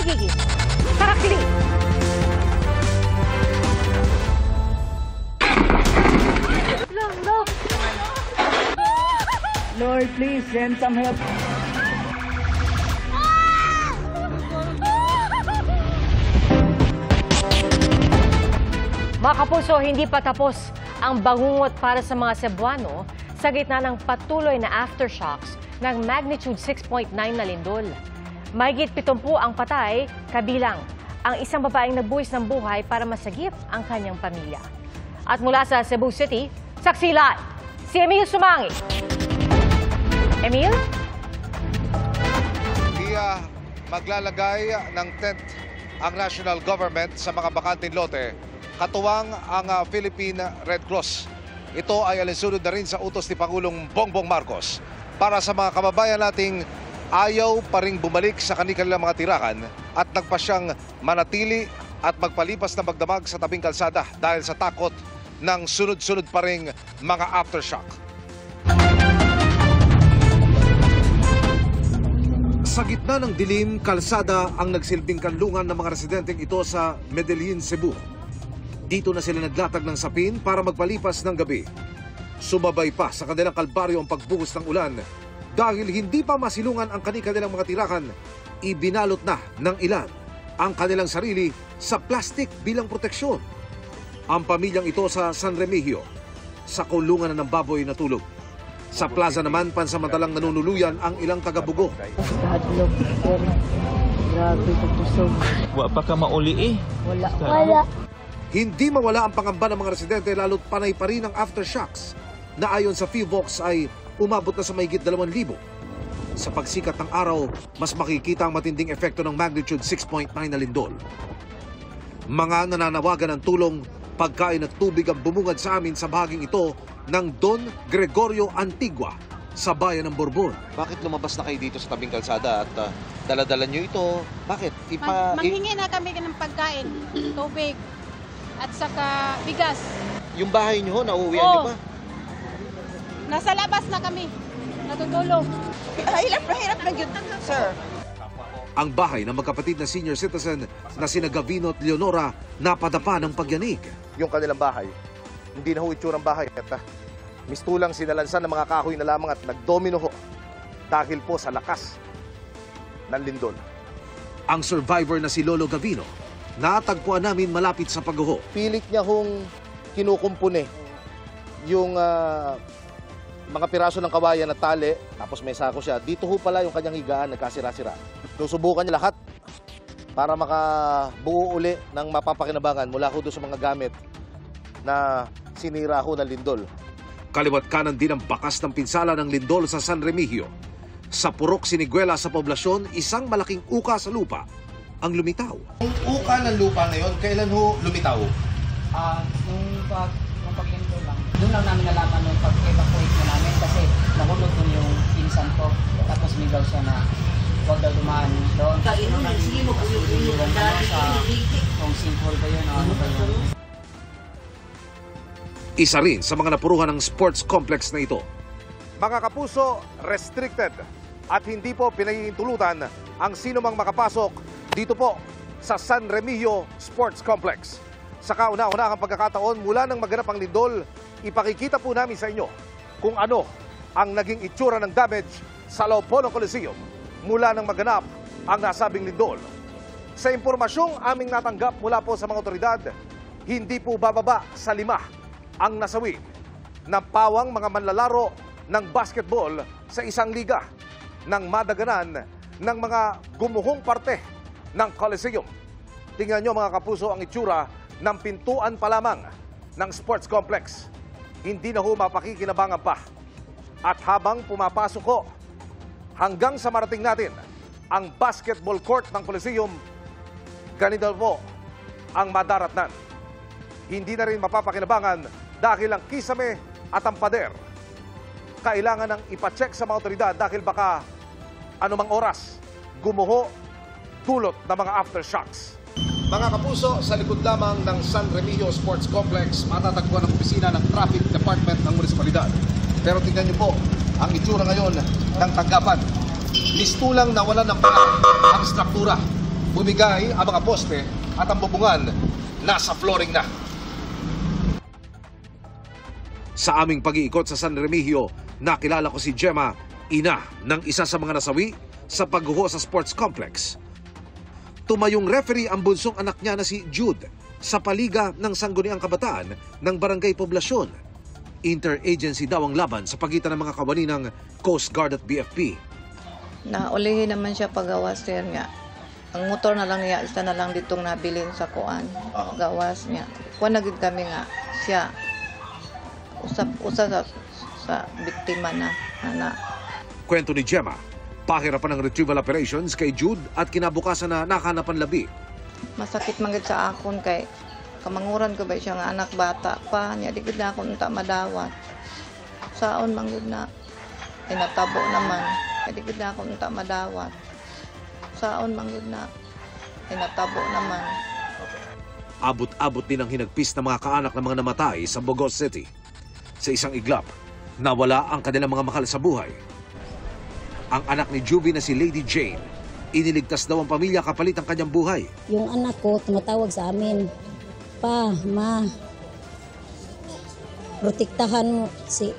pagiging tarakili. Lord, please send some help. Mga kapuso, hindi pa tapos ang bangungot para sa mga Cebuano sa gitna ng patuloy na aftershocks ng magnitude 6.9 na lindol. Mahigit 70 ang patay, kabilang ang isang babaeng nagbuwis ng buhay para masagip ang kanyang pamilya. At mula sa Cebu City, saksi live, si Emil Sumangi. Emil? Maglalagay ng tent ang national government sa mga bakanting lote, katuwang ang Philippine Red Cross. Ito ay alinsunod na rin sa utos ni Pangulong Bongbong Marcos para sa mga kababayan nating ayaw pa ring bumalik sa kanilang mga tirahan at nagpasyang manatili at magpalipas na magdamag sa tabing kalsada dahil sa takot ng sunod-sunod pa ring mga aftershock. Sa gitna ng dilim, kalsada ang nagsilbing kanlungan ng mga residenteng ito sa Medellin, Cebu. Dito na sila naglatag ng sapin para magpalipas ng gabi. Sumabay pa sa kanilang kalbaryo ang pagbuhos ng ulan dahil hindi pa masilungan ang kanilang mga tirahan, ibinalot na ng ilan ang kanilang sarili sa plastik bilang proteksyon. Ang pamilyang ito sa San Remigio, sa kulungan na ng baboy na tulog. Sa plaza naman, pansamantalang nanunuluyan ang ilang taga-Bugo. Hadlok, sir. Grabe sa pusog. Wa pa ka mauli eh. Wala. Hindi mawala ang pangamba ng mga residente lalo't panay pa rin ang aftershocks na ayon sa FIVOX ay umabot na sa mahigit 2,000. Sa pagsikat ng araw, mas makikita ang matinding epekto ng magnitude 6.9 na lindol. Mga nananawagan ng tulong, pagkain at tubig ang bumungad sa amin sa bahaging ito ng Don Gregorio Antigua sa bayan ng Borbon. Bakit lumabas na kayo dito sa tabing kalsada at dala-dala nyo ito? Bakit? Manghingi na kami ng pagkain, tubig, at saka bigas. Yung bahay nyo, nauuwian nyo ba? Nasa labas na kami, natutulog. Hirap na yun, sir. Ang bahay ng magkapatid na senior citizen na sina Gavino at Leonora napadapa ng pagyanig. Yung kanilang bahay, hindi na ho itsurang bahay at mistulang sinalansan ng mga kahoy na lamang at nagdomino ho dahil po sa lakas ng lindol. Ang survivor na si Lolo Gavino, natagpuan namin malapit sa pagguho. Pilit niya hong kinukumpune yung mga piraso ng kawayan na tali, tapos may sako siya. Dito ho pala yung kanyang higaan, nagkasira-sira. Susubukan niya lahat para makabuo uli ng mapapakinabangan mula ho doon sa mga gamit na sinira ho ng lindol. Kaliwat kanan din ang bakas ng pinsala ng lindol sa San Remigio. Sa Purok Siniguela sa poblasyon, isang malaking uka sa lupa ang lumitaw. Yung uka ng lupa na yon, kailan ho lumitaw? Nung paglindol lang. Doon lang namin nalaman nung pag-evacuate na namin kasi nahulog doon yung pinsan ko. Tapos migaw siya na huwag daw dumaan doon. Kung simple ba yun o ano ba yun? Isa rin sa mga napuruhan ng sports complex na ito. Mga kapuso, restricted at hindi po pinahihintulutan ang sino mang makapasok dito po sa San Remigio Sports Complex. Sa kauna-unahang pagkakataon mula nang maganap ang lindol, ipakikita po namin sa inyo kung ano ang naging itsura ng damage sa loob po ng Coliseum mula nang maganap ang nasabing lindol. Sa impormasyong aming natanggap mula po sa mga otoridad, hindi po bababa sa 5 ang nasawi ng pawang mga manlalaro ng basketball sa isang liga ng madaganan ng mga gumuhong parte ng Coliseum. Tingnan nyo mga kapuso ang itsura ng pintuan pa lamang ng sports complex. Hindi na ho mapakikinabangan pa. At habang pumapasok ho, hanggang sa marating natin ang basketball court ng Coliseum, ganito po ang madaratnan. Hindi na rin mapapakinabangan dahil ang kisame at ang pader kailangan nang ipacheck sa mga otoridad dahil baka anumang oras gumuho dulot ng mga aftershocks. Mga kapuso, sa likod lamang ng San Remigio Sports Complex, matatagpuan ang opisina ng Traffic Department ng munisipalidad. Pero tingnan niyo po ang itsura ngayon ng tanggapan. Mistulang nawalan ng paa ang struktura bumigay ang mga poste at ang bubungan nasa flooring na. Sa aming pag-iikot sa San Remigio, nakilala ko si Gemma, ina ng isa sa mga nasawi sa pagguho sa sports complex. Tumayong referee ang bunsong anak niya na si Jude sa paliga ng Sangguniang Kabataan ng Barangay Poblasyon. Interagency daw ang laban sa pagitan ng mga kawani ng Coast Guard at BFP. Naulihin naman siya pagawas sir nga. Ang motor na lang niya, isa na lang ditong nabilin sa kuan. Gawas niya. Kuan na gid kami nga siya usap sa biktima na. Kwento ni Gemma, pahirapan ng retrieval operations kay Jude at kinabukasan na nakahanapan labi. Masakit man gid sa akon kay kamanguran ko ba siya nga anak bata pa niya di gid na ako unta madawat. Saon man gid na natabo naman. Di gid na ako unta madawat. Saon man gid na natabo naman. Abot-abot din ang hinagpis ng mga kaanak ng mga namatay sa Bogos City. Sa isang iglap, nawala ang kanilang mga mahal sa buhay. Ang anak ni Juvie na si Lady Jane, iniligtas daw ang pamilya kapalit ang kanyang buhay. Yung anak ko tumatawag sa amin, "Pa, ma, protektahan mo si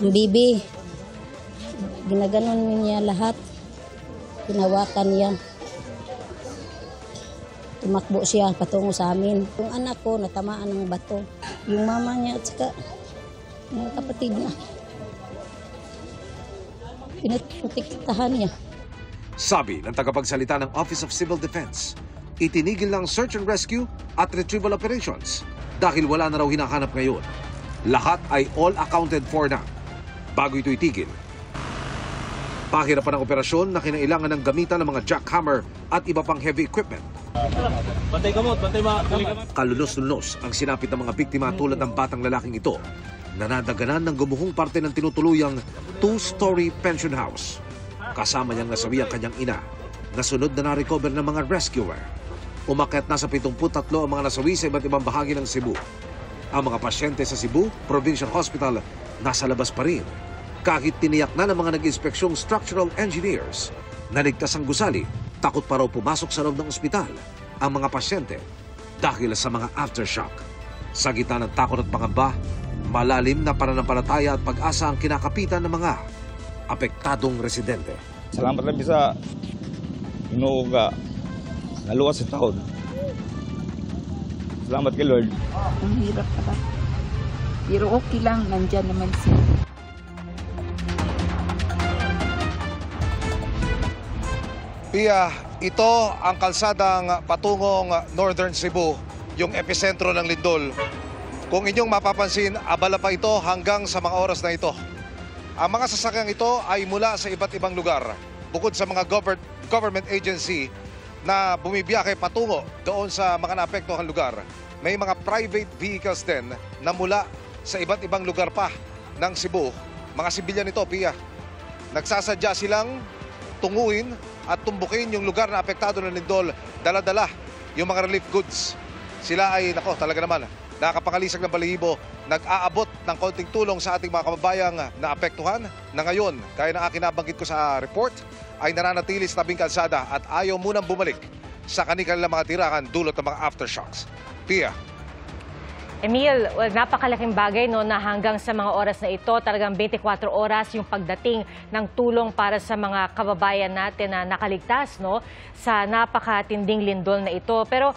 bibi." Ginaganon niya lahat. Tinawakan niya. Tumakbo siya patungo sa amin. Yung anak ko natamaan ng bato. Yung mama niya at saka yung kapatid niya. Pinaprotektahan niya. Sabi ng tagapagsalita ng Office of Civil Defense, itinigil ng search and rescue at retrieval operations dahil wala na raw hinahanap ngayon. Lahat ay all accounted for na. Bago ito itigil, pahirapan ang operasyon na kinailangan ng gamitan ng mga jackhammer at iba pang heavy equipment. Bantay kamot, bantay Kalunos-lunos ang sinapit ng mga biktima tulad ng batang lalaking ito na nadaganan ng gumuhong parte ng tinutuluyang two-story pension house. Kasama niyang nasawi ang kanyang ina na sunod na na-recover ng mga rescuer. Umakyat na sa 73 ang mga nasawi sa iba't ibang bahagi ng Cebu. Ang mga pasyente sa Cebu Provincial Hospital nasa labas pa rin. Kahit tiniyak na ng mga nag-inspeksyong structural engineers na ligtas ang gusali, takot pa raw pumasok sa loob ng ospital ang mga pasyente dahil sa mga aftershock. Sa gitna ng takot at pangamba, malalim na pananampalataya at pag-asa ang kinakapitan ng mga apektadong residente. Salamat lang sa Ginoo nga naluwas sa taon. Salamat kay Lord. Ang hirap pa. Pero okay lang, nandyan naman siya. Pia, ito ang kalsadang patungong Northern Cebu, yung epicentro ng lindol. Kung inyong mapapansin, abala pa ito hanggang sa mga oras na ito. Ang mga sasakyang ito ay mula sa iba't ibang lugar, bukod sa mga government agency na bumibiyahe patungo doon sa mga naapektuhang lugar. May mga private vehicles din na mula sa iba't ibang lugar pa ng Cebu. Mga sibilyan ito, Pia. Nagsasadya silang tunguin at tumbukin yung lugar na apektado ng lindol, dala-dala yung mga relief goods. Sila ay, talaga naman, nakakapangalisag ng balahibo, nag-aabot ng konting tulong sa ating mga kababayang naapektuhan na ngayon, gaya ng akin nabanggit ko sa report, ay nananatili sa tabing kalsada at ayaw munang bumalik sa kanilang mga tirahan dulot ng mga aftershocks. Pia. Emil, napakalaking bagay na hanggang sa mga oras na ito, talagang 24 oras yung pagdating ng tulong para sa mga kababayan natin na nakaligtas sa napakatinding lindol na ito. Pero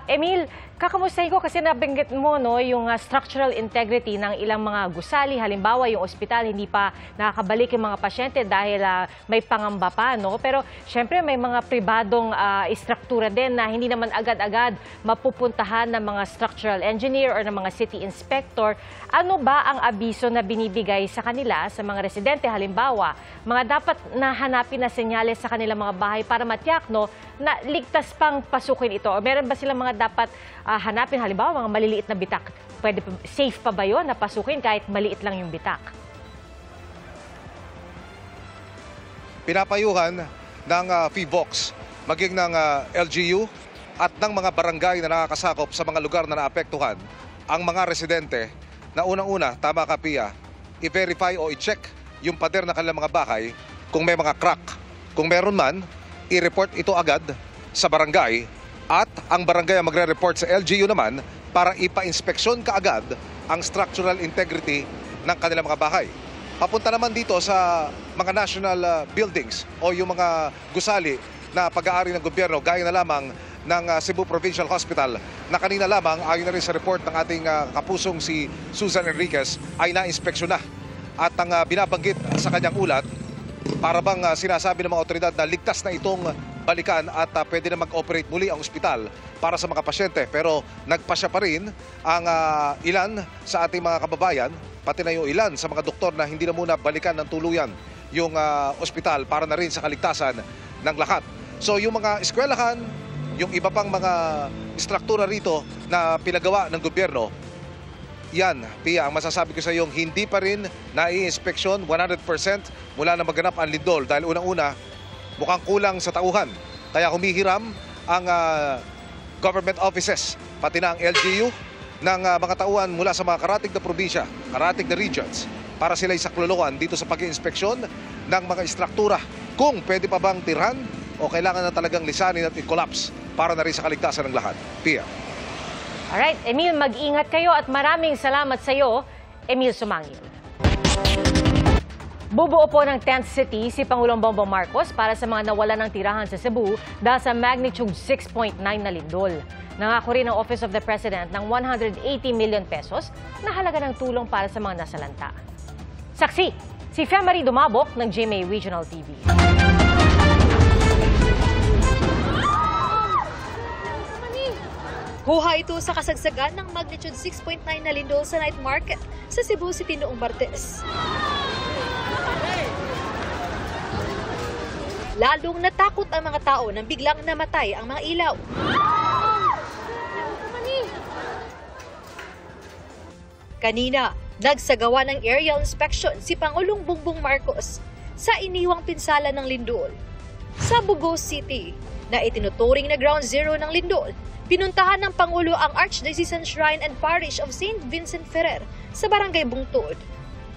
Emil, kakamustahin ko kasi nabanggit mo yung structural integrity ng ilang mga gusali. Halimbawa, yung ospital hindi pa nakakabalik yung mga pasyente dahil may pangamba pa. Pero syempre may mga pribadong istruktura din na hindi naman agad-agad mapupuntahan ng mga structural engineer or ng mga city inspector. Ano ba ang abiso na binibigay sa kanila, sa mga residente? Halimbawa, mga dapat nahanapin na senyales sa kanilang mga bahay para matiyak na ligtas pang pasukin ito? O meron ba silang mga dapat hanapin, halimbawa mga maliliit na bitak? Safe pa ba yun na pasukin kahit maliit lang yung bitak? Pinapayuhan ng PHIVOLCS, maging ng LGU at ng mga barangay na nakakasakop sa mga lugar na naapektuhan ang mga residente na unang-una, tama ka Pia, i-verify o i-check yung pader na kanilang mga bahay kung may mga crack. Kung meron man, i-report ito agad sa barangay at ang barangay ang magre-report sa LGU naman para ipa-inspeksyon kaagad ang structural integrity ng kanilang mga bahay. Papunta naman dito sa mga national buildings o yung mga gusali na pag-aari ng gobyerno gaya na lamang ng Cebu Provincial Hospital na kanina lamang ayon na rin sa report ng ating kapusong si Susan Enriquez ay na-inspeksyon na. At ang binabanggit sa kanyang ulat, para bang sinasabi ng mga otoridad na ligtas na itong balikan at pwede na mag-operate muli ang ospital para sa mga pasyente. Pero nagpasya pa rin ang ilan sa ating mga kababayan, pati na yung ilan sa mga doktor na hindi na muna balikan ng tuluyan yung ospital para na rin sa kaligtasan ng lahat. So yung mga eskwelahan, yung iba pang mga istruktura rito na pinagawa ng gobyerno, yan, Pia, ang masasabi ko sa iyo, hindi pa rin nai-inspeksyon 100% mula na maganap ang lindol dahil unang-una, mukhang kulang sa tauhan. Kaya humihiram ang government offices, pati na ang LGU, ng mga tauhan mula sa mga karatig na probinsya, karatig na regions, para sila isakluluan dito sa pag-iinspeksyon ng mga istruktura kung pwede pa bang tirhan o kailangan na talagang lisanin at i-collapse para na rin sa kaligtasan ng lahat. Pia. Alright, Emil, mag-ingat kayo at maraming salamat sa iyo, Emil Sumangil. Bubuo po ng tent city si Pangulong Bongbong Marcos para sa mga nawalan ng tirahan sa Cebu dahil sa magnitude 6.9 na lindol. Nangako rin ang Office of the President ng 180 million pesos na halaga ng tulong para sa mga nasalanta. Saksi, si Femari Dumabok ng GMA Regional TV. Huha ito sa kasagsagan ng magnitude 6.9 na lindol sa night market sa Cebu City noong Martes. Lalong natakot ang mga tao nang biglang namatay ang mga ilaw. Kanina, nagsagawa ng aerial inspection si Pangulong Bongbong Marcos sa iniwang pinsala ng lindol. Sa Bugo City, na itinuturing na ground zero ng lindol, pinuntahan ng Pangulo ang Archdiocesan Shrine and Parish of St. Vincent Ferrer sa Barangay Bungtod.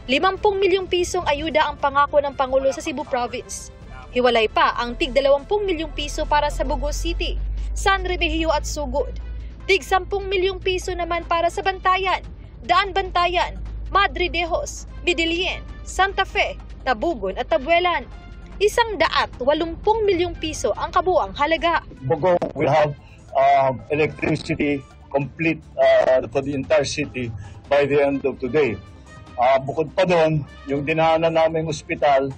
50 milyong pisong ayuda ang pangako ng Pangulo sa Cebu Province. Hiwalay pa ang tig 20 milyong piso para sa Bugo City, San Remigio at Sugod. Tig 10 milyong piso naman para sa Bantayan, Daan Bantayan, Madre Dejos, Midilien, Santa Fe, Tabugon at Tabuelan. 180 milyong piso ang kabuang halaga. Bugo will have electricity complete for the entire city by the end of today. Bukod pa doon, yung dinaanan naming ospital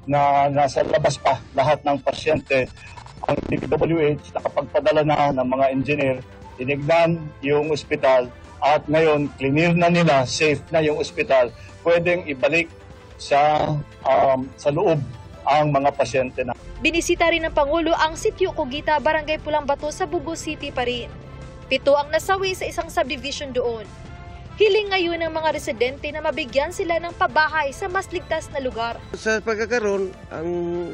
na nasa labas pa lahat ng pasyente, ang DPWH nakapagpadala na ng mga engineer, tinignan yung ospital at ngayon clear na nila, safe na yung ospital, pwedeng ibalik sa loob ang mga pasyente na. Binisita rin ng Pangulo ang Sitio Cogita, Barangay Pulang Bato sa Bugo City pa rin. 7 ang nasawi sa isang subdivision doon. Hiling ngayon ng mga residente na mabigyan sila ng pabahay sa mas ligtas na lugar. Sa pagkakaroon, ang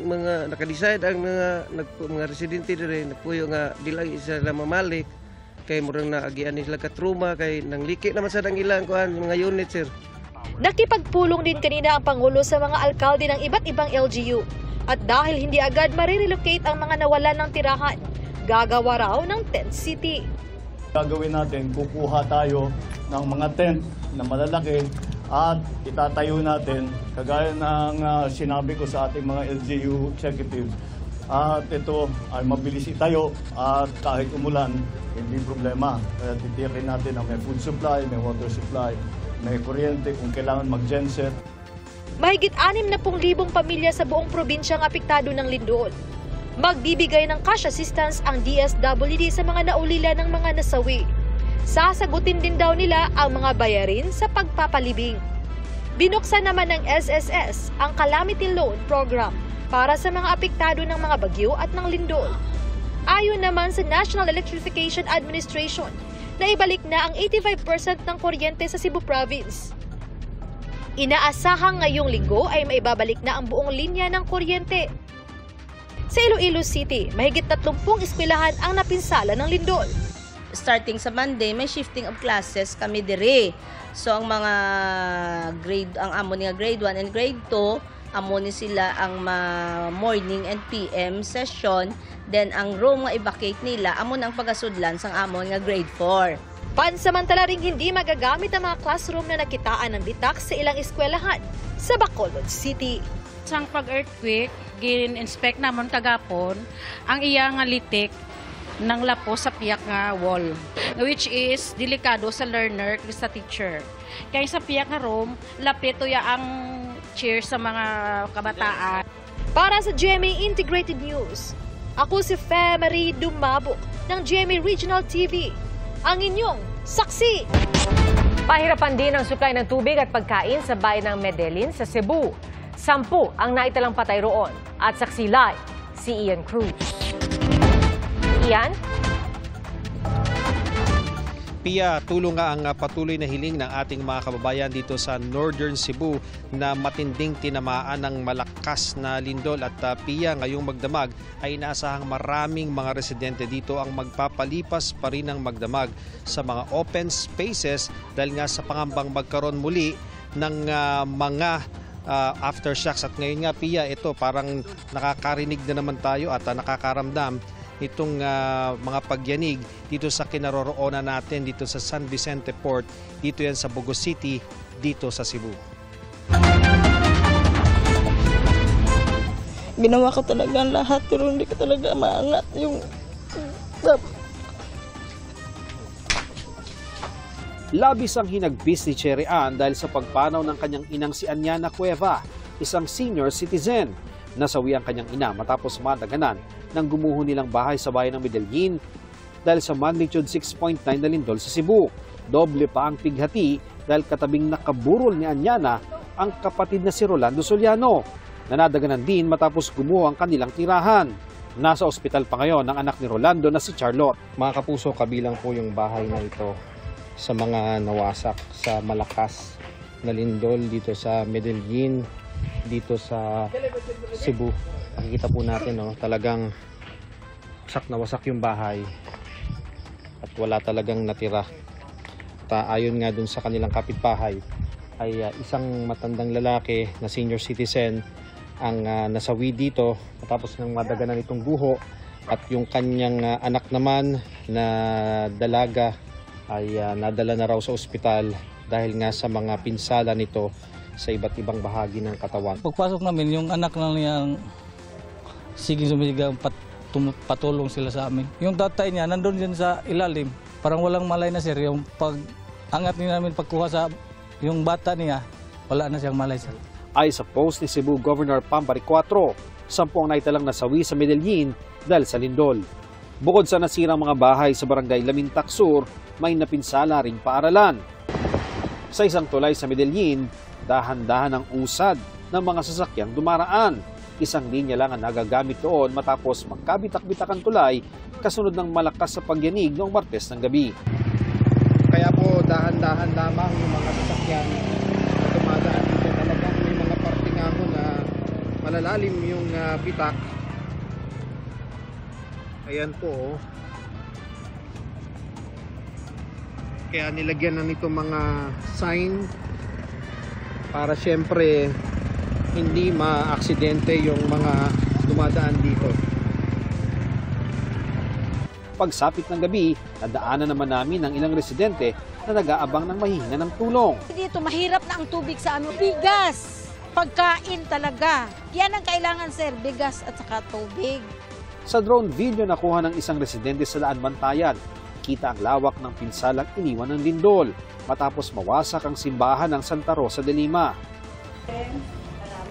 mga nakadecide ang mga residente rin nagpuyo nga dilang isa na mamalik kay murang naagian nila katruma kay nang liki naman sa ilang kuan mga unit, sir. Nakipagpulong din kanina ang Pangulo sa mga alkalde ng iba't ibang LGU. At dahil hindi agad marirelocate ang mga nawalan ng tirahan, gagawa raw ng tent city. Gagawin natin, kukuha tayo ng mga tent na malalaki at itatayo natin kagaya ng sinabi ko sa ating mga LGU executives. At ito ay mabilis itayo at kahit umulan, hindi problema. Kaya titiyakin natin na may food supply, may water supply, may kuryente kung kailangan mag-genset. Mahigit 60,000 pamilya sa buong probinsya ang apektado ng lindol. Magbibigay ng cash assistance ang DSWD sa mga naulila ng mga nasawi. Sasagutin din daw nila ang mga bayarin sa pagpapalibing. Binuksan naman ng SSS ang Calamity Loan Program para sa mga apektado ng mga bagyo at ng lindol. Ayon naman sa National Electrification Administration, na ibalik na ang 85% ng kuryente sa Cebu Province. Inaasahang ngayong linggo ay maibabalik na ang buong linya ng kuryente. Sa Iloilo City, mahigit 30 eskwelahan ang napinsala ng lindol. Starting sa Monday, may shifting of classes kami dire. So ang mga grade, ang amo niya grade 1 and grade 2, amo ni sila ang morning and PM session, then ang room nga i-vacate nila amo nang pagasudlan sang amon nga grade 4. Pansamantala ring hindi magagamit ang mga classroom na nakitaan ng bitak sa ilang eskwelahan sa Bacolod City. Sang pag-earthquake, gin-inspect namon kagapon ang iya nga litik ng lapo sa piyak nga wall, which is delikado sa learner kag sa teacher. Kaya sa piyak nga room, lapito ya ang cheer sa mga kabataan. Para sa GMA Integrated News, ako si Marie Dumabok ng GMA Regional TV, ang inyong saksi. Pahirapan din ang supply ng tubig at pagkain sa bayan ng Medellin sa Cebu. 10 ang naitalang patay roon at saksi live si Ian Cruz. Ian? Pia, tulong nga ang patuloy na hiling ng ating mga kababayan dito sa Northern Cebu na matinding tinamaan ng malakas na lindol at Pia, ngayong magdamag ay inaasahang maraming mga residente dito ang magpapalipas pa rin ng magdamag sa mga open spaces dahil nga sa pangambang magkaroon muli ng mga aftershocks. At ngayon nga Pia, ito parang nakakarinig na naman tayo at nakakaramdam itong mga pagyanig dito sa kinaroroonan natin dito sa San Vicente Port, dito yan sa Bogo City, dito sa Cebu. Ginawa ko talaga ang lahat pero hindi ko talaga maangat yung... Labis ang hinagpis ni Cherry Ann dahil sa pagpanaw ng kanyang inang si Anyana Cueva, isang senior citizen. Nasawi ang kanyang ina matapos madaganan ng gumuho nilang bahay sa bayan ng Medellin dahil sa magnitude 6.9 na lindol sa Cebu. Doble pa ang pighati dahil katabing nakaburol ni Anyana ang kapatid na si Rolando Soliano na nadaganan din matapos gumuho ang kanilang tirahan. Nasa ospital pa ngayon ang anak ni Rolando na si Charlotte. Mga kapuso, kabilang po yung bahay na ito sa mga nawasak sa malakas na lindol dito sa Medellin, dito sa Cebu. Makikita po natin, no, talagang wasak na wasak yung bahay at wala talagang natira. Ayon nga dun sa kanilang kapitbahay ay isang matandang lalaki na senior citizen ang nasawi dito matapos ng madaganan itong guho at yung kanyang anak naman na dalaga ay nadala na raw sa ospital dahil nga sa mga pinsala nito sa iba't ibang bahagi ng katawan. Pagpasok namin, yung anak na niyang siging sumigaw, patulong sila sa amin. Yung tatay niya, nandun din sa ilalim. Parang walang malay na sir. Yung pag-angat niya namin, pagkuha sa yung bata niya, wala na siyang malay sir. Ay sa post ni Cebu Governor Pambari 4, 10 ang naitalang nasawi sa Medellin dahil sa lindol. Bukod sa nasirang mga bahay sa barangay Lamintac Sur, may napinsala ring paaralan. Sa isang tulay sa Medellin, dahan-dahan ang usad ng mga sasakyang dumaraan. Isang linya lang ang nagagamit doon matapos magkabitak-bitak ang tulay kasunod ng malakas sa pagyanig noong Martes ng gabi. Kaya po dahan-dahan lamang yung mga sasakyan na dumadaan dito. Talagang may mga parting ahon na malalalim yung bitak. Ayan po. Kaya nilagyan na nito mga sign para syempre hindi ma-aksidente yung mga dumadaan dito. Pagsapit ng gabi, nadaanan naman namin ang ilang residente na nag-aabang ng mahihina ng tulong. Dito mahirap na ang tubig sa amin. Bigas, pagkain talaga. Yan ang kailangan sir, bigas at saka tubig. Sa drone video nakuha ng isang residente sa Daan Bantayan, kita ang lawak ng pinsalang iniwan ng lindol matapos mawasak ang simbahan ng Santa Rosa de Lima.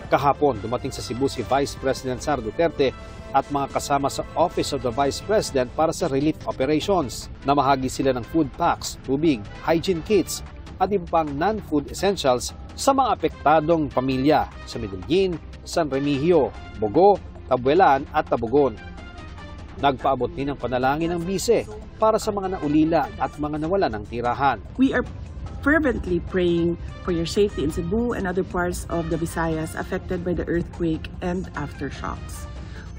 Kahapon, dumating sa Cebu si Vice President Sara Duterte at mga kasama sa Office of the Vice President para sa relief operations. Namahagi sila ng food packs, tubig, hygiene kits at iba pang non-food essentials sa mga apektadong pamilya sa Medellin, San Remigio, Bogo, Tabuelan at Tabugon. Nagpaabot din ng panalangin ng bise para sa mga naulila at mga nawala ng tirahan. We are fervently praying for your safety in Cebu and other parts of the Visayas affected by the earthquake and aftershocks.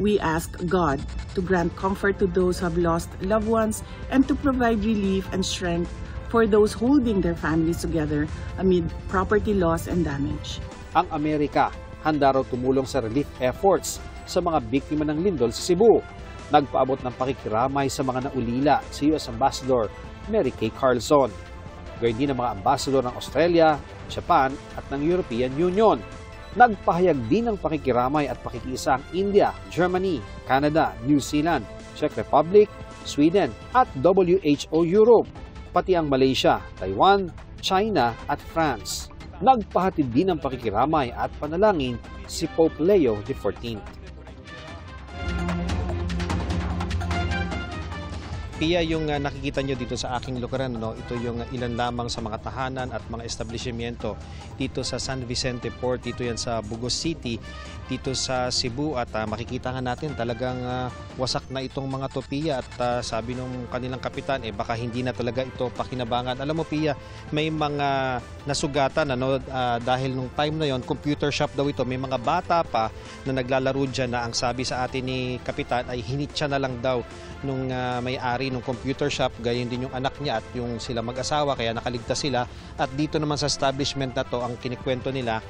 We ask God to grant comfort to those who have lost loved ones and to provide relief and strength for those holding their families together amid property loss and damage. Ang Amerika handa raw tumulong sa relief efforts sa mga biktima ng lindol sa Cebu. Nagpaabot ng pakikiramay sa mga naulila si US Ambassador Mary Kay Carlson. Gayun din ang mga ambassador ng Australia, Japan at ng European Union. Nagpahayag din ng pakikiramay at pakikiisa ang India, Germany, Canada, New Zealand, Czech Republic, Sweden at WHO Europe, pati ang Malaysia, Taiwan, China at France. Nagpahatid din ng pakikiramay at panalangin si Pope Leo XIV. Pia, yung nakikita nyo dito sa aking lugaran, no? Ito yung ilan lamang sa mga tahanan at mga establishmento dito sa San Vicente Port, dito yan sa Bugos City, dito sa Cebu. At makikita nga natin talagang wasak na itong mga to, Pia. At sabi nung kanilang kapitan, baka hindi na talaga ito pakinabangan. Alam mo, Pia, may mga nasugatan dahil nung time na yon, computer shop daw ito. May mga bata pa na naglalaro dyan na ang sabi sa atin ni kapitan ay hinitsa na lang daw nung may-ari ng computer shop, gayon din yung anak niya at yung sila mag-asawa, kaya nakaligtas sila. At dito naman sa establishment na to, ang kinikwento nila,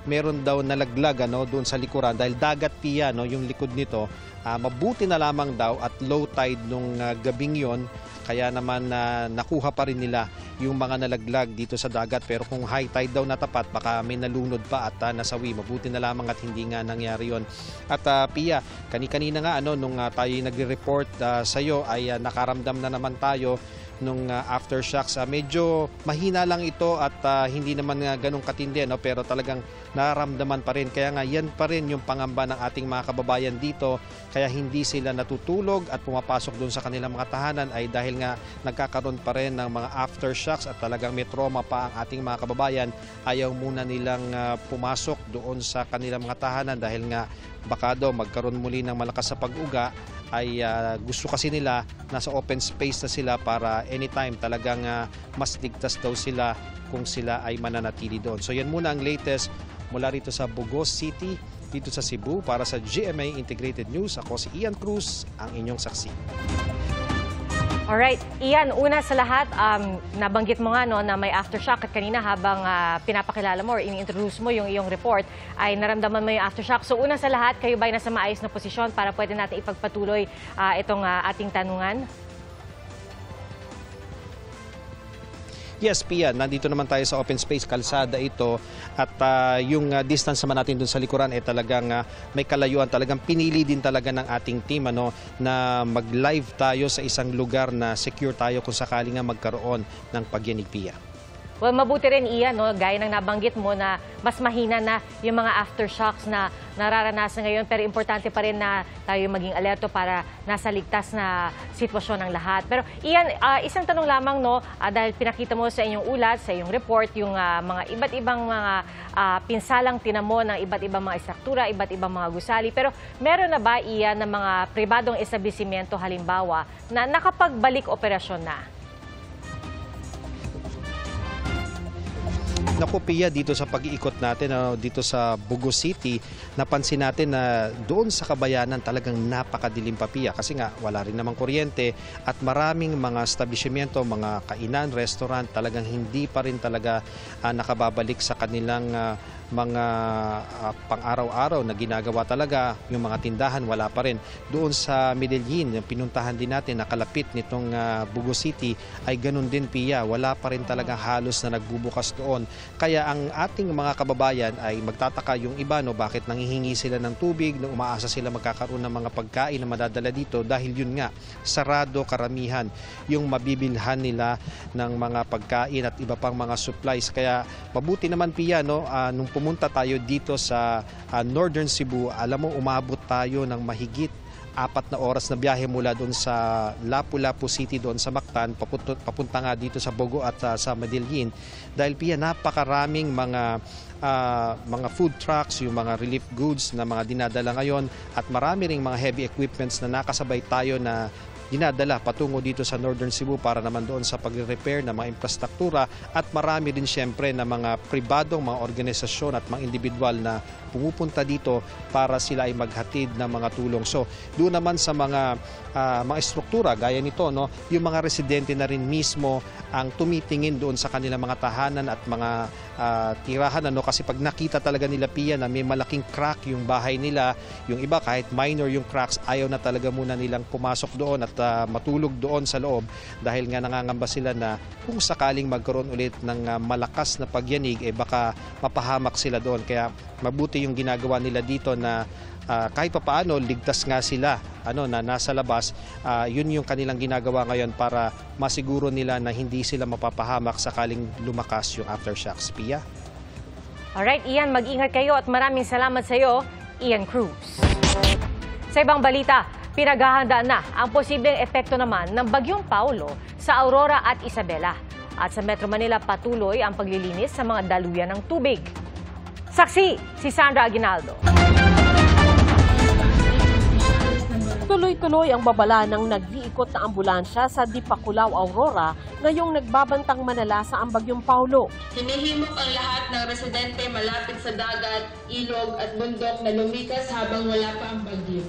meron daw nalaglag doon sa likuran dahil dagat, Pia, yung likod nito. Mabuti na lamang daw at low tide nung gabing yon, kaya naman nakuha pa rin nila yung mga nalaglag dito sa dagat. Pero kung high tide daw natapat, baka may nalunod pa at nasawi. Mabuti na lamang at hindi nga nangyari yon. At Pia, kanina nga nung tayo nagre-report sa iyo ay nakaramdam na naman tayo nung aftershocks. Medyo mahina lang ito at hindi naman ganong katindi, pero talagang nararamdaman pa rin. Kaya nga yan pa rin yung pangamba ng ating mga kababayan dito. Kaya hindi sila natutulog at pumapasok doon sa kanilang mga tahanan ay dahil nga nagkakaroon pa rin ng mga aftershocks at talagang may trauma pa ang ating mga kababayan. Ayaw muna nilang pumasok doon sa kanilang mga tahanan dahil nga baka daw magkaroon muli ng malakas sa pag-uga. Ay gusto kasi nila nasa open space na sila para anytime talagang mas ligtas daw sila kung sila ay mananatili doon. So yan muna ang latest mula rito sa Bugos City, dito sa Cebu. Para sa GMA Integrated News, ako si Ian Cruz, ang inyong saksi. Alright, Ian, una sa lahat, nabanggit mo nga na may aftershock at kanina habang pinapakilala mo or ini-introduce mo yung iyong report ay naramdaman mo yung aftershock. So una sa lahat, kayo ba'y nasa maayos na posisyon para pwede natin ipagpatuloy itong ating tanungan? Yes, Pia, nandito naman tayo sa open space, kalsada ito at yung distance naman natin dun sa likuran ay talagang may kalayuan. Talagang pinili din talaga ng ating team na mag-live tayo sa isang lugar na secure tayo kung sakali nga magkaroon ng pagyanig, Pia. Well, mabuti rin, Ian, gaya ng nabanggit mo na mas mahina na yung mga aftershocks na nararanasan ngayon. Pero importante pa rin na tayo maging alerto para nasa ligtas na sitwasyon ng lahat. Pero Ian, isang tanong lamang, dahil pinakita mo sa inyong ulat, sa iyong report, yung mga iba't ibang mga pinsalang tinamo ng iba't ibang mga istruktura, iba't ibang mga gusali. Pero meron na ba, Ian, ng mga pribadong establishmento halimbawa na nakapagbalik operasyon na? Naku, Pia, dito sa pag-iikot natin dito sa Bugos City, napansin natin na doon sa kabayanan talagang napakadilim pa, Pia, kasi nga wala rin namang kuryente at maraming mga establishmento, mga kainan, restaurant talagang hindi pa rin talaga nakababalik sa kanilang mga pang-araw-araw na ginagawa talaga. Yung mga tindahan wala pa rin. Doon sa Medellin, yung pinuntahan din natin na kalapit nitong Bugos City ay ganun din, Pia. Wala pa rin talaga halos na nagbubukas doon. Kaya ang ating mga kababayan ay magtataka yung iba, bakit nanghihingi sila ng tubig, na umaasa sila magkakaroon ng mga pagkain na madadala dito dahil yun nga, sarado karamihan yung mabibilhan nila ng mga pagkain at iba pang mga supplies. Kaya mabuti naman, Pia, nung pumunta tayo dito sa Northern Cebu, alam mo, umabot tayo ng mahigit 4 na oras na biyahe mula doon sa Lapu-Lapu City doon sa Mactan, papunta nga dito sa Bogo at sa Medellin. Dahil, Pia, napakaraming mga food trucks, yung mga relief goods na mga dinadala ngayon at marami ring mga heavy equipments na nakasabay tayo na dinadala patungo dito sa Northern Cebu para naman doon sa pagre-repair ng mga infrastruktura, at marami din siyempre na mga pribadong, mga organisasyon at mga individual na pumupunta dito para sila ay maghatid ng mga tulong. So doon naman sa mga struktura gaya nito, no, yung mga residente na rin mismo ang tumitingin doon sa kanilang mga tahanan at mga tirahan, ano, kasi pag nakita talaga nila, Pia, na may malaking crack yung bahay nila, yung iba kahit minor yung cracks, ayaw na talaga muna nilang pumasok doon at matulog doon sa loob dahil nga nangangamba sila na kung sakaling magkaroon ulit ng malakas na pagyanig, baka mapahamak sila doon. Kaya mabuti yung ginagawa nila dito na kahit papaano ligtas nga sila na nasa labas. Yun yung kanilang ginagawa ngayon para masiguro nila na hindi sila mapapahamak sakaling lumakas yung aftershocks. Pia? Alright, Ian, mag-ingat kayo at maraming salamat sa iyo, Ian Cruz. Sa ibang balita, pinaghahandaan na ang posibleng epekto naman ng Bagyong Paulo sa Aurora at Isabela. At sa Metro Manila, patuloy ang paglilinis sa mga daluyan ng tubig. Saksi, si Sandra Aguinaldo. Tuloy-tuloy ang babala ng nag-iikot na ambulansya sa Dipakulaw, Aurora ngayong nagbabantang manalasa ang Bagyong Paulo. Hinihimok ang lahat ng residente malapit sa dagat, ilog at bundok na lumikas habang wala pa ang bagyo.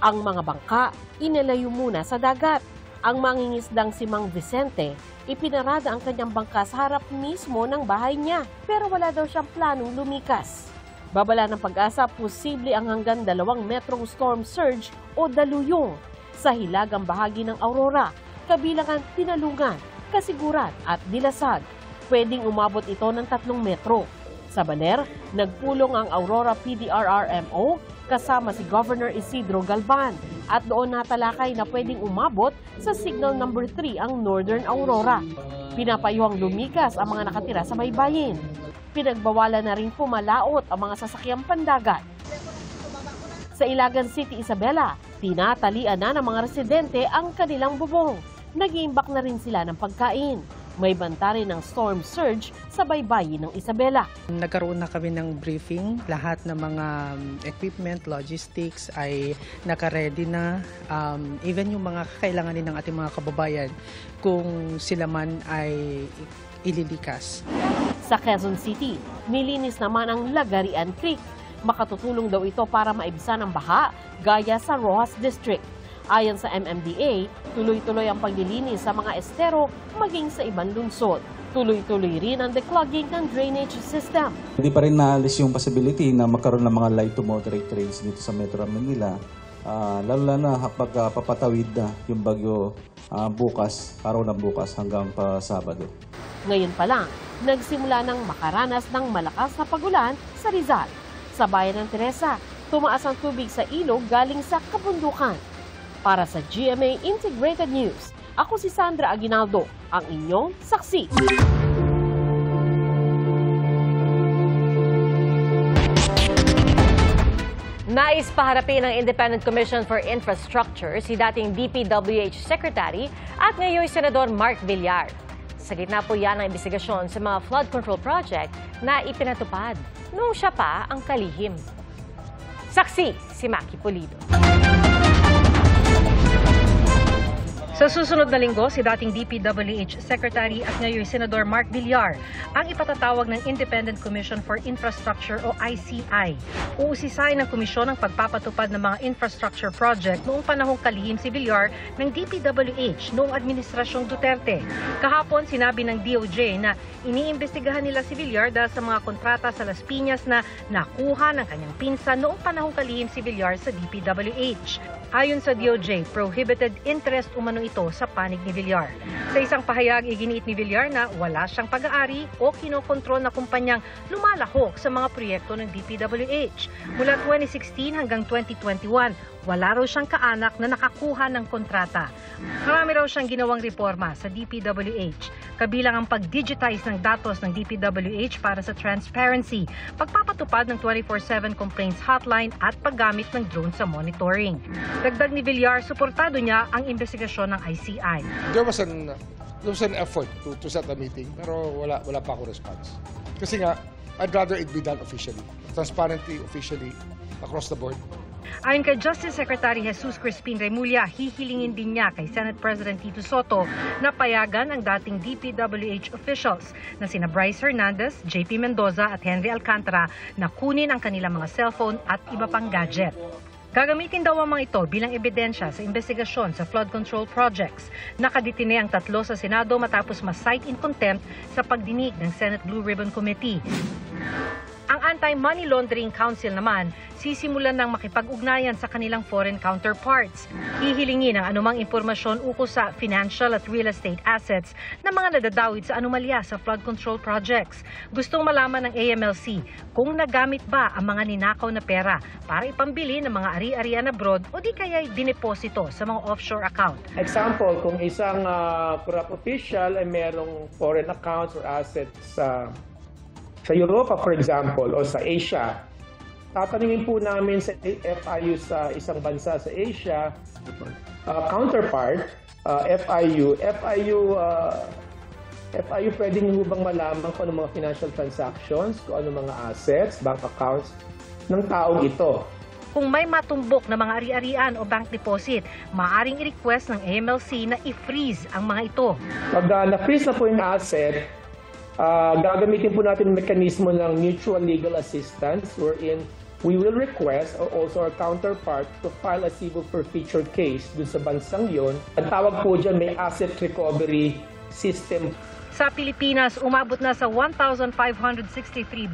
Ang mga bangka, inalayo muna sa dagat. Ang mangingisdang si Mang Vicente, ipinarada ang kanyang bangka sa harap mismo ng bahay niya, pero wala daw siyang planong lumikas. Babala ng Pag-asa, posible ang hanggang 2 metrong storm surge o daluyong sa hilagang bahagi ng Aurora, kabilang ang Tinalungan, Kasiguran at Dilasag. Pwedeng umabot ito ng 3 metro. Sa Baler, nagpulong ang Aurora PDRRMO kasama si Governor Isidro Galban at doon natalakay na pwedeng umabot sa signal number 3 ang Northern Aurora. Pinapayuhang lumikas ang mga nakatira sa baybayin. Pinagbawalan na rin pumalaot ang mga sasakyang pandagat. Sa Ilagan City, Isabela, tinatalian na ng mga residente ang kanilang bubong. Nag-iimbak na rin sila ng pagkain. May banta rin ng storm surge sa baybayin ng Isabela. Nagkaroon na kami ng briefing. Lahat ng mga equipment, logistics ay naka-ready na. Even yung mga kakailanganin ng ating mga kababayan kung sila man ay ililikas. Sa Quezon City, nilinis naman ang Lagarian Creek. Makatutulong daw ito para maibsan ang baha gaya sa Rojas District. Ayon sa MMDA, tuloy-tuloy ang paglilinis sa mga estero maging sa ibang lungsod. Tuloy-tuloy rin ang declogging ng drainage system. Hindi pa rin naalis yung possibility na magkaroon ng mga light to moderate rains dito sa Metro Manila. Lalo na kapag papatawid na yung bagyo bukas, araw ng bukas hanggang pa Sabado. Ngayon pa lang, nagsimula ng makaranas ng malakas na pagulan sa Rizal. Sa bayan ng Teresa, tumaas ang tubig sa ilog galing sa kabundukan. Para sa GMA Integrated News, ako si Sandra Aguinaldo, ang inyong saksi. Nais paharapin ng Independent Commission for Infrastructure si dating DPWH Secretary at ngayon Senador Mark Villar. Sa gitna po yan ang investigasyon sa mga flood control project na ipinatupad noong siya pa ang kalihim. Saksi, si Maki Pulido. Sa susunod na linggo, si dating DPWH Secretary at ngayon Senador Mark Villar ang ipatatawag ng Independent Commission for Infrastructure o ICI. Uusisain ng komisyon ang pagpapatupad ng mga infrastructure project noong panahong kalihim si Villar ng DPWH noong Administrasyong Duterte. Kahapon, sinabi ng DOJ na iniimbestigahan nila si Villar dahil sa mga kontrata sa Las Piñas na nakuha ng kanyang pinsan noong panahong kalihim si Villar sa DPWH. Ayon sa DOJ, prohibited interest umano ito sa panig ni Villar. Sa isang pahayag, iginiit ni Villar na wala siyang pag-aari o kinokontrol na kumpanyang lumalahok sa mga proyekto ng DPWH. Mula 2016 hanggang 2021, wala raw siyang kaanak na nakakuha ng kontrata. Marami raw siyang ginawang reforma sa DPWH, kabilang ang pag-digitize ng datos ng DPWH para sa transparency, pagpapatupad ng 24/7 complaints hotline at paggamit ng drone sa monitoring. Dagdag ni Villar, suportado niya ang investigasyon ng ICI. There was an effort to set a meeting, pero wala pa ako response. Kasi nga, I'd rather it be done officially, transparently, officially, across the board. Ayon kay Justice Secretary Jesus Crispin Remulla, hihilingin din niya kay Senate President Tito Soto na payagan ang dating DPWH officials na sina Bryce Hernandez, JP Mendoza at Henry Alcantara na kunin ang kanilang mga cellphone at iba pang gadget. Gagamitin daw ang mga ito bilang ebidensya sa investigasyon sa flood control projects. Nakadetine ang 3 sa Senado matapos ma-cite in contempt sa pagdinig ng Senate Blue Ribbon Committee. Ang Anti-Money Laundering Council naman, sisimulan ng makipag-ugnayan sa kanilang foreign counterparts. Hihilingin ang anumang impormasyon ukol sa financial at real estate assets na mga nadadawit sa anomalya sa flood control projects. Gustong malaman ng AMLC kung nagamit ba ang mga ninakaw na pera para ipambili ng mga ari-arian abroad o di kaya'y dineposito sa mga offshore account. Example, kung isang corrupt official ay merong foreign accounts or assets sa Europa, for example, o sa Asia, tatanungin po namin sa FIU sa isang bansa sa Asia, counterpart, FIU pwedeng nyo bang malaman kung ano mga financial transactions, kung ano mga assets, bank accounts ng taong ito. Kung may matumbok na mga ari-arian o bank deposit, maaaring i-request ng AMLC na i-freeze ang mga ito. Pag na-freeze na po yung asset, gagamitin po natin yung mekanismo ng mutual legal assistance wherein we will request or also our counterpart to file a civil forfeiture case dun sa bansang yon. Ang tawag po dyan, may asset recovery system. Sa Pilipinas, umabot na sa 1,563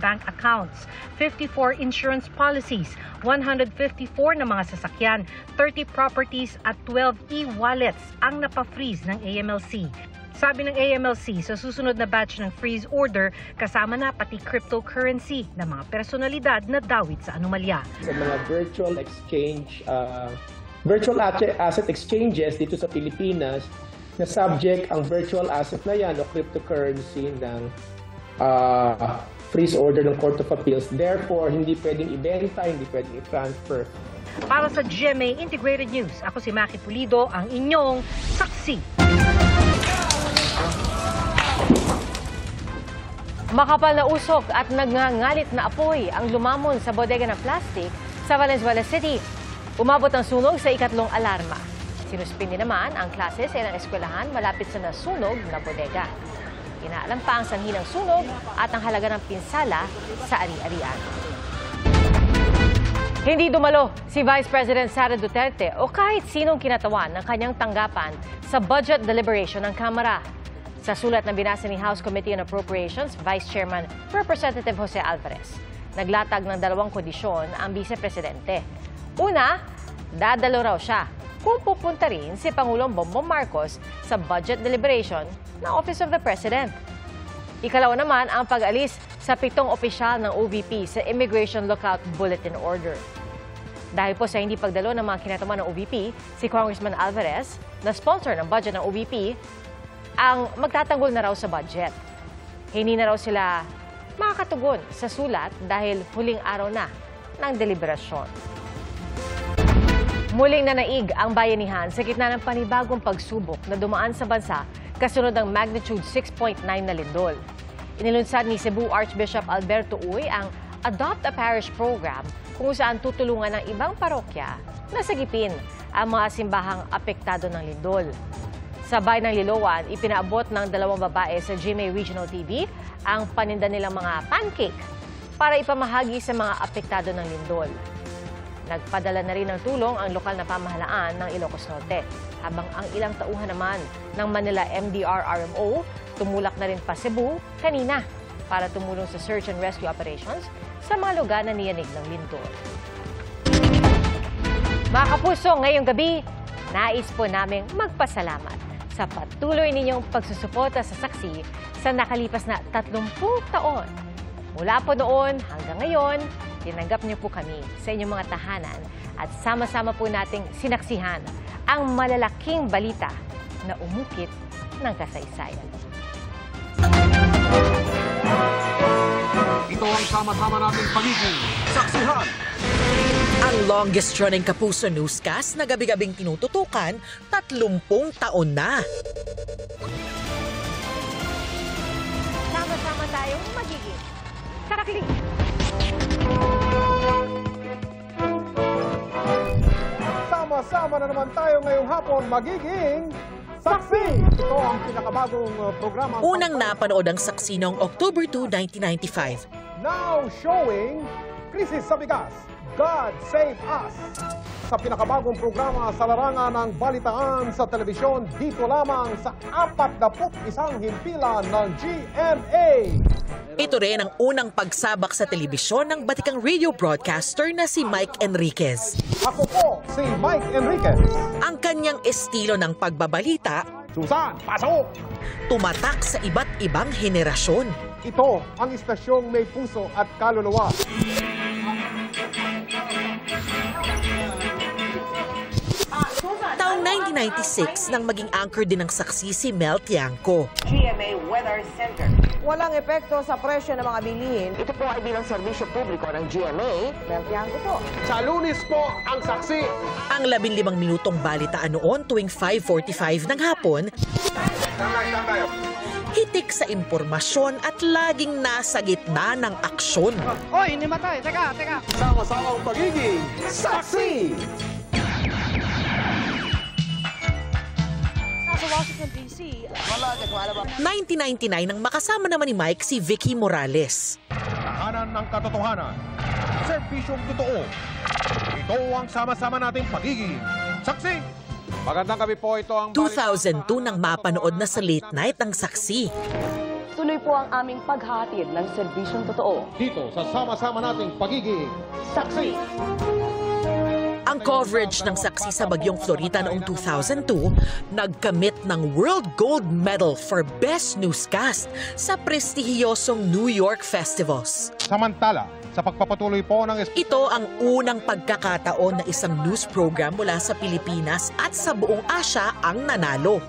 bank accounts, 54 insurance policies, 154 na mga sasakyan, 30 properties at 12 e-wallets ang napafreeze ng AMLC. Sabi ng AMLC, sa susunod na batch ng freeze order, kasama na pati cryptocurrency na mga personalidad na dawit sa anomalya. Sa mga virtual asset exchanges dito sa Pilipinas, na subject ang virtual asset na yan o cryptocurrency ng freeze order ng Court of Appeals. Therefore, hindi pwedeng ibenta, hindi pwedeng i-transfer. Para sa GMA Integrated News, ako si Maki Pulido, ang inyong saksi. Makapal na usok at nagngangalit na apoy ang lumamon sa bodega ng plastic sa Valenzuela City. Umabot ang sunog sa ikatlong alarma. Sinuspindi naman ang klase sa ilang eskwelahan malapit sa nasunog na bodega. Inaalam pa ang sanhi ng sunog at ang halaga ng pinsala sa ari-arian. Hindi dumalo si Vice President Sara Duterte o kahit sinong kinatawan ng kanyang tanggapan sa budget deliberation ng Kamara. Sa sulat na binasa ni House Committee on Appropriations, Vice Chairman Representative Jose Alvarez, naglatag ng 2 kondisyon ang Vice Presidente. Una, dadalo raw siya kung pupunta rin si Pangulong Bongbong Marcos sa budget deliberation ng Office of the President. Ikalawa naman ang pag-alis sa 7 opisyal ng OVP sa Immigration Lookout Bulletin Order. Dahil po sa hindi pagdalo ng mga kinataman ng OVP, si Congressman Alvarez, na sponsor ng budget ng OVP, ang magtatanggol na raw sa budget. Hindi na raw sila makakatugon sa sulat dahil huling araw na ng deliberasyon. Muling nanaig ang bayanihan sa gitna ng panibagong pagsubok na dumaan sa bansa kasunod ng magnitude 6.9 na lindol. Inilunsad ni Cebu Archbishop Alberto Uy ang Adopt a Parish program kung saan tutulungan ng ibang parokya na sagipin ang mga simbahang apektado ng lindol. Sa bayan ng Liloan, ipinaabot ng 2 babae sa GMA Regional TV ang paninda nilang mga pancake para ipamahagi sa mga apektado ng lindol. Nagpadala na rin ng tulong ang lokal na pamahalaan ng Ilocos Norte, habang ang ilang tauhan naman ng Manila MDR-RMO tumulak na rin pa Cebu kanina para tumulong sa search and rescue operations sa mga lugar na niyanig ng lindol. Mga kapuso, ngayong gabi, nais po naming magpasalamat sa patuloy ninyong pagsusuporta sa saksi sa nakalipas na 30 taon. Mula po noon hanggang ngayon, tinanggap niyo po kami sa inyong mga tahanan at sama-sama po nating sinaksihan ang malalaking balita na umukit ng kasaysayan. Ito ang sama-sama nating palitin. Saksihan! Ang longest-running Kapuso newscast na gabi-gabing tinututukan, 30 taon na. Sama-sama tayong magiging karakling. Sama-sama na naman tayo ngayong hapon magiging Saksi! Ito ang pinakabagong programa. Unang napanood ang Saksi noong October 2, 1995. Now showing Krisis sa Bigas, God Save Us! Sa pinakabagong programa sa larangan ng balitaan sa telebisyon dito lamang sa 41 himpilan ng GMA. Ito rin ang unang pagsabak sa telebisyon ng batikang radio broadcaster na si Mike Enriquez. Ako po si Mike Enriquez. Ang kanyang estilo ng pagbabalita, Susan, pasok! Tumatak sa iba't ibang henerasyon. Ito ang istasyong may puso at kaluluwa. Taong 1996 nang maging anchor din ng Saksi si Mel Tiangco. GMA Weather Center. Walang epekto sa presyo ng mga bilihin. Ito po ay bilang serbisyo publiko ng GMA. Mel Tiangco po. Sa Lunes po ang Saksi. Ang 15 minutong balitaan noon tuwing 5:45 ng hapon, hitik sa impormasyon at laging nasa gitna ng aksyon. Oy, hindi matay. Teka. Sama-samang pagiging Saksi! Sa Washington, D.C. 1999 nang makasama naman ni Mike si Vicky Morales. Tahanan ng katotohanan, serbisyong totoo. Ito ang sama-sama nating pagiging Saksi! Magandang gabi po, ito ang 2002 nang mapanood na sa late night ang Saksi. Tuloy po ang aming paghahatid ng serbisyong totoo. Dito sa sama-sama nating pagiging Saksi! Ang coverage ng Saksi sa Bagyong Florita noong 2002, nagkamit ng World Gold Medal for Best Newscast sa prestihiyosong New York Festivals. Samantala, sa pagpapatuloy po ng... Ito ang unang pagkakataon na isang news program mula sa Pilipinas at sa buong Asya ang nanalo.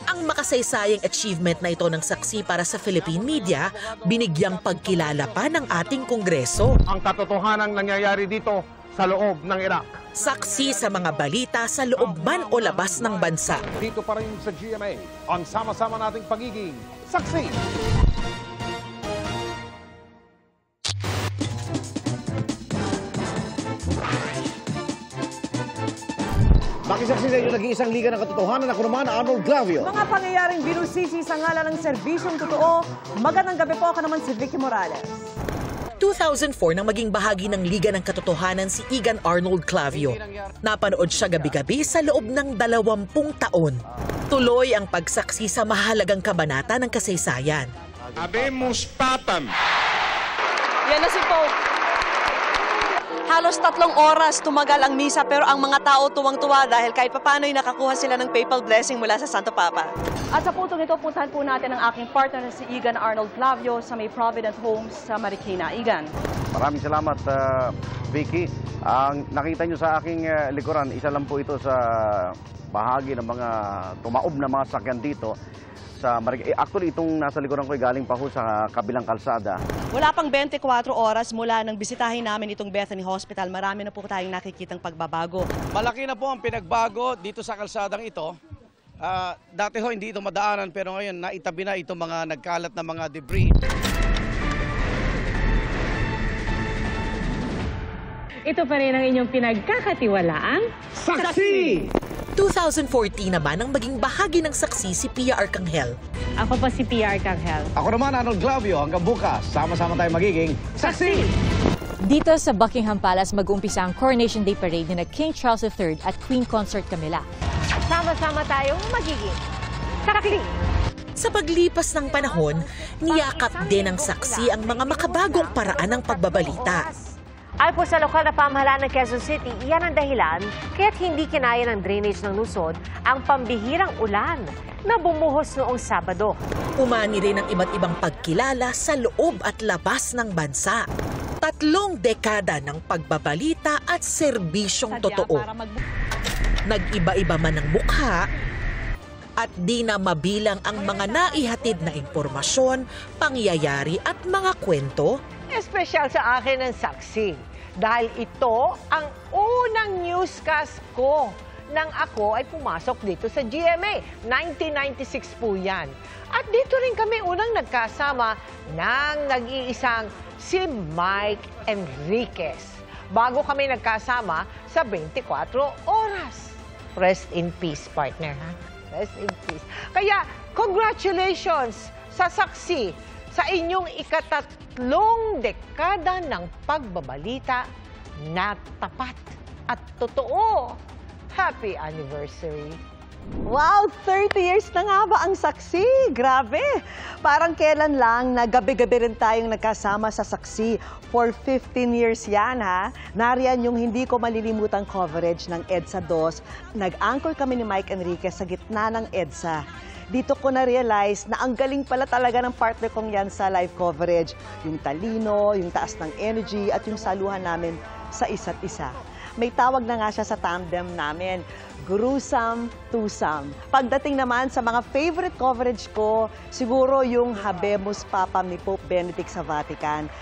Ang makasaysayang achievement na ito ng Saksi para sa Philippine media, binigyang pagkilala pa ng ating Kongreso. Ang katotohanang nangyayari dito sa loob ng Iraq. Saksi sa mga balita sa loob man o labas ng bansa. Dito pa rin sa GMA, ang sama-sama nating pagiging Saksi! Makisaksi sa inyo naging isang liga ng katotohanan. Ako naman, Arnold Glavio. Mga pangyayaring binusisi sa ngalan ng serbisyong totoo. Magandang gabi po, ako naman si Vicky Morales. 2004 nang maging bahagi ng Liga ng Katotohanan si Igan Arnold Clavio. Napanood siya gabi-gabi sa loob ng 20 taon. Tuloy ang pagsaksi sa mahalagang kabanata ng kasaysayan. Habemus patam. Yan na si Pope. Halos 3 oras tumagal ang misa pero ang mga tao tuwang-tuwa dahil kahit papano'y nakakuha sila ng papal blessing mula sa Santo Papa. At sa puntong ito, puntahan po natin ang aking partner na si Igan Arnold Clavio sa may Provident Homes sa Marikina. Igan. Maraming salamat, Vicky. Ang nakita nyo sa aking likuran, isa lang po ito sa bahagi ng mga tumaob na mga sakyan dito. Actually, itong nasa likuran ko ay galing pa ho sa kabilang kalsada. Wala pang 24 oras mula nang bisitahin namin itong Bethany Hospital. Marami na po tayong nakikitang pagbabago. Malaki na po ang pinagbago dito sa kalsadang ito. Dati ho hindi ito madaanan pero ngayon naitabi na itong mga nagkalat na mga debris. Ito pa rin ang inyong pinagkakatiwalaang Saksi! 2014 naman ang maging bahagi ng Saksi si Pia Arcangel. Ako pa si Pia Arcangel. Ako naman, Arnold Glavio. Hanggang bukas, sama-sama tayo magiging Saksi! Dito sa Buckingham Palace mag-uumpisa ang Coronation Day Parade ni King Charles III at Queen Consort Camilla. Sama-sama tayong magiging Saksi! Sa paglipas ng panahon, niyakap din ng Saksi ang mga makabagong paraan ng pagbabalita. Ay po sa lokal na pamahalaan ng Quezon City, iyan ang dahilan kaya't hindi kinaya ng drainage ng lungsod ang pambihirang ulan na bumuhos noong Sabado. Umani rin ang iba't ibang pagkilala sa loob at labas ng bansa. 3 dekada ng pagbabalita at serbisyong totoo. Nag-iba-iba man ang mukha at di na mabilang ang mga naihatid na impormasyon, pangyayari at mga kwento. Espesyal sa akin ang Saksi dahil ito ang unang newscast ko nang ako ay pumasok dito sa GMA. 1996 po yan. At dito rin kami unang nagkasama ng nag-iisang si Mike Enriquez. Bago kami nagkasama sa 24 oras. Rest in peace, partner, ha? Rest in peace. Kaya, congratulations sa saksi sa inyong ikatatlong dekada ng pagbabalita na tapat at totoo. Happy anniversary! Wow, 30 years na nga ba ang saksi? Grabe! Parang kailan lang na gabi-gabi rin tayong nagkasama sa saksi. For 15 years yan, ha? Nariyan yung hindi ko malilimutang coverage ng EDSA 2. Nag-anchor kami ni Mike Enriquez sa gitna ng EDSA. Dito ko na-realize na ang galing pala talaga ng partner kong yan sa live coverage. Yung talino, yung taas ng energy, at yung saluhan namin sa isa't isa. May tawag na nga siya sa tandem namin, gruesome twosome. Pagdating naman sa mga favorite coverage ko, siguro yung Habemus Papam ni Pope Benedict sa Vatican.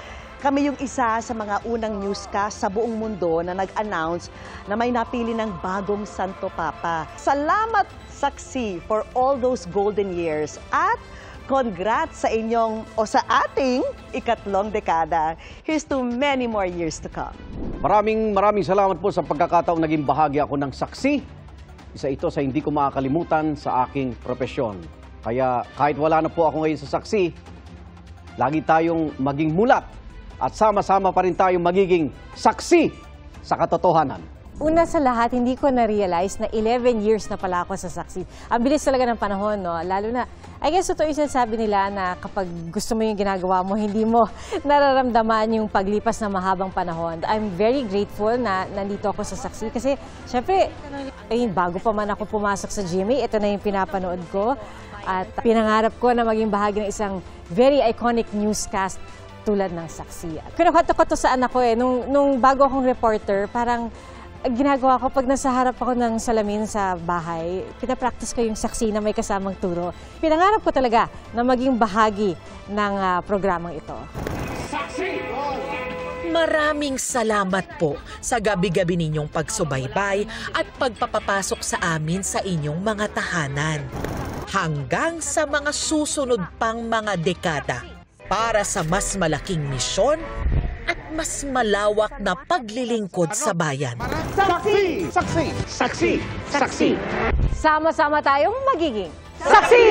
Kami yung isa sa mga unang newscast sa buong mundo na nag-announce na may napili ng bagong Santo Papa. Salamat, saksi, for all those golden years at congrats sa inyong o sa ating ikatlong dekada. Here's to many more years to come. Maraming salamat po sa pagkakataong naging bahagi ako ng saksi. Isa ito sa hindi ko makakalimutan sa aking propesyon. Kaya kahit wala na po ako ngayon sa saksi, lagi tayong maging mulat at sama-sama pa rin tayong magiging saksi sa katotohanan. Una sa lahat, hindi ko na-realize na 11 years na pala ako sa saksi. Ang bilis talaga ng panahon, no? Lalo na, I guess ito yung sinasabi nila na kapag gusto mo yung ginagawa mo, hindi mo nararamdaman yung paglipas na mahabang panahon. I'm very grateful na nandito ako sa saksi kasi, syempre, bago pa man ako pumasok sa GMA, ito na yung pinapanood ko. At pinangarap ko na maging bahagi ng isang very iconic newscast tulad ng saksi. Kinukwento ko to sa anak ko nung bago akong reporter, parang ginagawa ko pag nasa harap ako ng salamin sa bahay, pinapractice ko yung saksi na may kasamang turo. Pinangarap ko talaga na maging bahagi ng programang ito. Saksi! Maraming salamat po sa gabi-gabi ninyong pagsubaybay at pagpapapasok sa amin sa inyong mga tahanan. Hanggang sa mga susunod pang mga dekada para sa mas malaking misyon at mas malawak na paglilingkod sa bayan. Saksi! Saksi! Saksi! Saksi! Sama-sama tayong magiging saksi!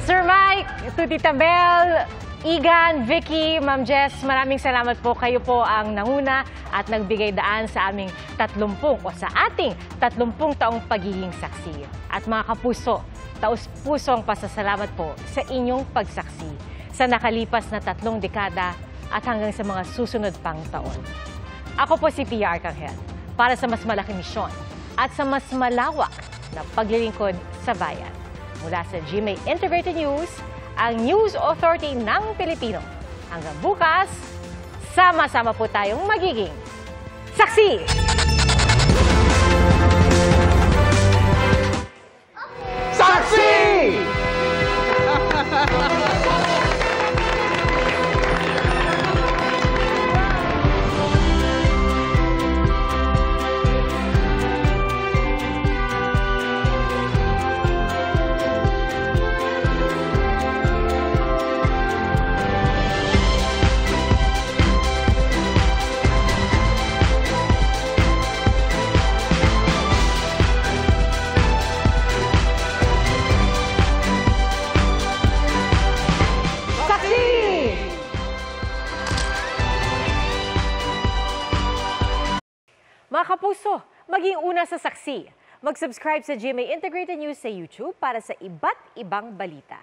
Sir Mike, Tita Bel, Igan, Vicky, Ma'am Jess, maraming salamat po. Kayo po ang nanguna at nagbigay daan sa aming 30 o sa ating 30 taong pagiging saksi. At mga kapuso, taus-pusong pasasalamat po sa inyong pagsaksi sa nakalipas na 3 dekada at hanggang sa mga susunod pang taon. Ako po si Pia Arcangel para sa mas malaking misyon at sa mas malawak na paglilingkod sa bayan. Mula sa GMA Integrated News, ang News Authority ng Pilipino. Hanggang bukas, sama-sama po tayong magiging saksi! Saksi! Mga kapuso, maging una sa saksi. Mag-subscribe sa GMA Integrated News sa YouTube para sa iba't ibang balita.